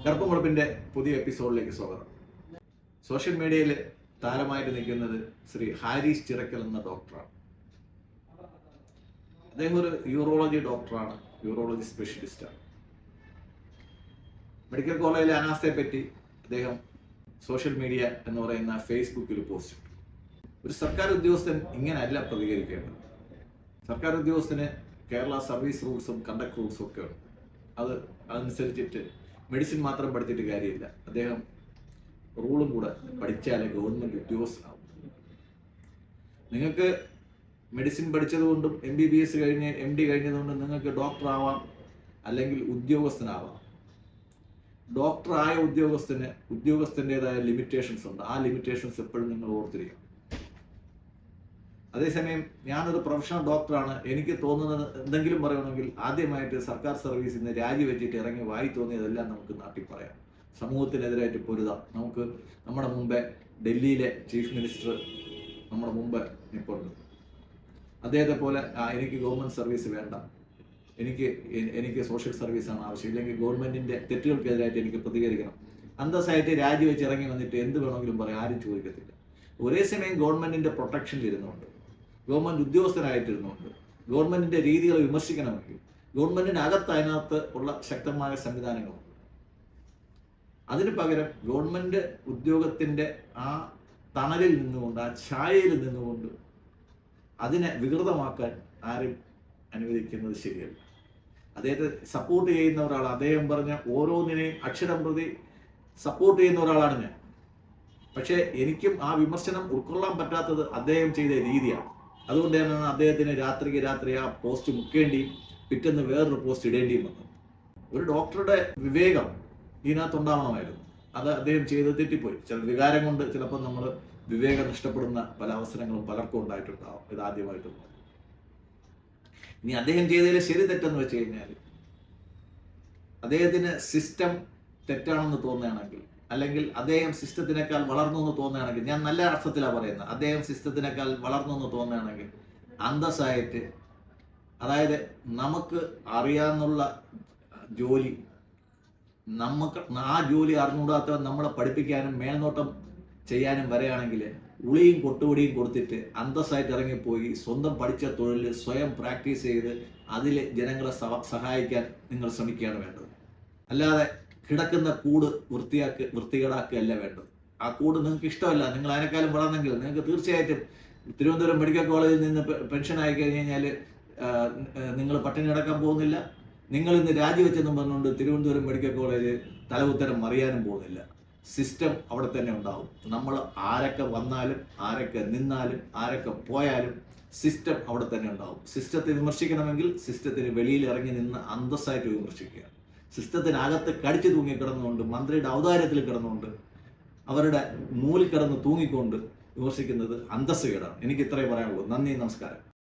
കറുപ്പുമുളപ്പിന്റെ പുതിയ എപ്പിസോഡിലേക്ക് സ്വാഗതം. സോഷ്യൽ മീഡിയയിൽ താരമായിട്ട് നിൽക്കുന്നത് ശ്രീ ഹാരിസ് ചിറക്കൽ എന്ന ഡോക്ടറാണ്. അദ്ദേഹം ഒരു യൂറോളജി ഡോക്ടറാണ്, യൂറോളജി സ്പെഷ്യലിസ്റ്റാണ്. മെഡിക്കൽ കോളേജിലെ അനാസ്ഥയെ പറ്റി അദ്ദേഹം സോഷ്യൽ മീഡിയ എന്ന് പറയുന്ന ഫേസ്ബുക്കിൽ പോസ്റ്റ് ഇട്ടു. ഒരു സർക്കാർ ഉദ്യോഗസ്ഥൻ ഇങ്ങനെയല്ല പ്രതികരിക്കേണ്ടത്. സർക്കാർ ഉദ്യോഗസ്ഥന് കേരള സർവീസ് റൂൾസും കണ്ടക്ട് റൂൾസും ഒക്കെ ഉണ്ട്. അതനുസരിച്ചിട്ട് മെഡിസിൻ മാത്രം പഠിച്ചിട്ട് കാര്യമില്ല, അദ്ദേഹം റൂളും കൂടെ പഠിച്ചാലേ ഗവൺമെന്റ് ഉദ്യോഗസ്ഥനാവും. നിങ്ങൾക്ക് മെഡിസിൻ പഠിച്ചതുകൊണ്ടും MBBS കഴിഞ്ഞ് MD കഴിഞ്ഞതുകൊണ്ടും നിങ്ങൾക്ക് ഡോക്ടർ ആവാം, അല്ലെങ്കിൽ ഉദ്യോഗസ്ഥനാവാം. ഡോക്ടറായ ഉദ്യോഗസ്ഥൻ്റെതായ ലിമിറ്റേഷൻസ് ഉണ്ട്. ആ ലിമിറ്റേഷൻസ് എപ്പോഴും നിങ്ങൾ ഓർത്തിരിക്കണം. അതേസമയം ഞാനൊരു പ്രൊഫഷണൽ ഡോക്ടറാണ്, എനിക്ക് തോന്നുന്നത് എന്തെങ്കിലും പറയണമെങ്കിൽ ആദ്യമായിട്ട് സർക്കാർ സർവീസിൽ നിന്ന് രാജിവെച്ചിട്ട് ഇറങ്ങി വായി തോന്നിയതെല്ലാം നമുക്ക് നാട്ടിൽ പറയാം. സമൂഹത്തിനെതിരായിട്ട് പൊരുതാം. നമുക്ക് നമ്മുടെ മുമ്പേ ഡൽഹിയിലെ ചീഫ് മിനിസ്റ്റർ നമ്മുടെ മുമ്പ് നിൽപ്പുണ്ട്. അദ്ദേഹത്തെ പോലെ എനിക്ക് ഗവൺമെൻറ് സർവീസ് വേണ്ട, എനിക്ക് സോഷ്യൽ സർവീസാണ് ആവശ്യം, ഇല്ലെങ്കിൽ ഗവൺമെൻറ്റിൻ്റെ തെറ്റുകൾക്കെതിരായിട്ട് എനിക്ക് പ്രതികരിക്കണം, അന്തസ്സായിട്ട് രാജിവെച്ച് ഇറങ്ങി വന്നിട്ട് എന്ത് വേണമെങ്കിലും പറയാം, ആരും ചോദിക്കത്തില്ല. ഒരേ സമയം ഗവൺമെൻറ്റിൻ്റെ പ്രൊട്ടക്ഷനിൽ ഇരുന്നുകൊണ്ട്, ഗവൺമെൻറ് ഉദ്യോഗസ്ഥനായിട്ടിരുന്നുകൊണ്ട് ഗവൺമെൻറ്റിൻ്റെ രീതികൾ വിമർശിക്കണമെങ്കിൽ ഗവൺമെൻറ്റിന് അതിനകത്ത് ഉള്ള ശക്തമായ സംവിധാനങ്ങളുണ്ട്. അതിന് പകരം ഗവൺമെൻറ് ഉദ്യോഗത്തിൻ്റെ ആ തണലിൽ നിന്നുകൊണ്ട്, ആ ഛായയിൽ നിന്നുകൊണ്ട് അതിനെ വികൃതമാക്കാൻ ആരും അനുവദിക്കുന്നത് ശരിയല്ല. അദ്ദേഹത്തെ സപ്പോർട്ട് ചെയ്യുന്ന ഒരാൾ, അദ്ദേഹം പറഞ്ഞ ഓരോന്നിനെയും അക്ഷരം പ്രതി സപ്പോർട്ട് ചെയ്യുന്ന ഒരാളാണ് ഞാൻ. പക്ഷേ എനിക്കും ആ വിമർശനം ഉൾക്കൊള്ളാൻ പറ്റാത്തത് അദ്ദേഹം ചെയ്ത രീതിയാണ്. അതുകൊണ്ട് തന്നെയാണ് അദ്ദേഹത്തിന് രാത്രിക്ക് രാത്രി ആ പോസ്റ്റ് മുക്കേണ്ടിയും പിറ്റേന്ന് വേറൊരു പോസ്റ്റ് ഇടേണ്ടിയും വന്നത്. ഒരു ഡോക്ടറുടെ വിവേകം ഇതിനകത്തുണ്ടാവണമായിരുന്നു. അത് അദ്ദേഹം ചെയ്ത് തെറ്റിപ്പോയി. ചില വികാരം കൊണ്ട് ചിലപ്പോൾ നമ്മൾ വിവേകം നഷ്ടപ്പെടുന്ന പല അവസരങ്ങളും പലർക്കും ഉണ്ടായിട്ടുണ്ടാവും. ഇതാദ്യമായിട്ടൊന്നും. ഇനി അദ്ദേഹം ചെയ്തതിൽ ശരി തെറ്റെന്ന് വെച്ച് കഴിഞ്ഞാൽ, അദ്ദേഹത്തിന് സിസ്റ്റം തെറ്റാണെന്ന് തോന്നുകയാണെങ്കിൽ, അല്ലെങ്കിൽ അദ്ദേഹം സിസ്റ്റത്തിനേക്കാൾ വളർന്നു എന്ന് തോന്നുകയാണെങ്കിൽ, ഞാൻ നല്ല അർത്ഥത്തിലാണ് പറയുന്നത്, അദ്ദേഹം സിസ്റ്റത്തിനേക്കാൾ വളർന്നു എന്ന് തോന്നുകയാണെങ്കിൽ അന്തസ്സായിട്ട്, അതായത് നമുക്ക് അറിയാവുന്നുള്ള ജോലി, നമുക്ക് ആ ജോലി അറിഞ്ഞുകൂടാത്തവൻ നമ്മളെ പഠിപ്പിക്കാനും മേൽനോട്ടം ചെയ്യാനും വരെയാണെങ്കിൽ ഉളിയും കൊട്ടുപൊടിയും കൊടുത്തിട്ട് അന്തസ്സായിട്ട് ഇറങ്ങിപ്പോയി സ്വന്തം പഠിച്ച തൊഴിൽ സ്വയം പ്രാക്ടീസ് ചെയ്ത് അതിൽ ജനങ്ങളെ സഹായിക്കാൻ നിങ്ങൾ ശ്രമിക്കുകയാണ് വേണ്ടത്. അല്ലാതെ കിടക്കുന്ന കൂട് വൃത്തികേടാക്കുകയല്ല വേണ്ടത്. ആ കൂട് നിങ്ങൾക്ക് ഇഷ്ടമല്ല, നിങ്ങൾ അതിനേക്കാളും വളർന്നെങ്കിൽ നിങ്ങൾക്ക് തീർച്ചയായിട്ടും തിരുവനന്തപുരം മെഡിക്കൽ കോളേജിൽ നിന്ന് പെൻഷൻ ആയി കഴിഞ്ഞ് കഴിഞ്ഞാൽ നിങ്ങൾ പട്ടിണി കിടക്കാൻ പോകുന്നില്ല. നിങ്ങൾ ഇന്ന് രാജിവെച്ചെന്നും പറഞ്ഞുകൊണ്ട് തിരുവനന്തപുരം മെഡിക്കൽ കോളേജ് തലകുത്തരം മറിയാനും പോകുന്നില്ല. സിസ്റ്റം അവിടെ തന്നെ ഉണ്ടാവും. നമ്മൾ ആരൊക്കെ വന്നാലും ആരൊക്കെ നിന്നാലും ആരൊക്കെ പോയാലും സിസ്റ്റം അവിടെ തന്നെ ഉണ്ടാവും. സിസ്റ്റത്തെ വിമർശിക്കണമെങ്കിൽ സിസ്റ്റത്തിന് വെളിയിൽ ഇറങ്ങി നിന്ന് അന്തസ്സായിട്ട് വിമർശിക്കുക. സിസ്റ്റത്തിനകത്ത് കടിച്ചു തൂങ്ങി കിടന്നുകൊണ്ട്, മന്ത്രിയുടെ ഔദാര്യത്തിൽ കിടന്നുകൊണ്ട്, അവരുടെ നൂലിൽ കിടന്ന് തൂങ്ങിക്കൊണ്ട് വിമർശിക്കുന്നത് അന്തസ്സുകേടാണ്. എനിക്ക് ഇത്രയും പറയാനുള്ളൂ. നന്ദി, നമസ്കാരം.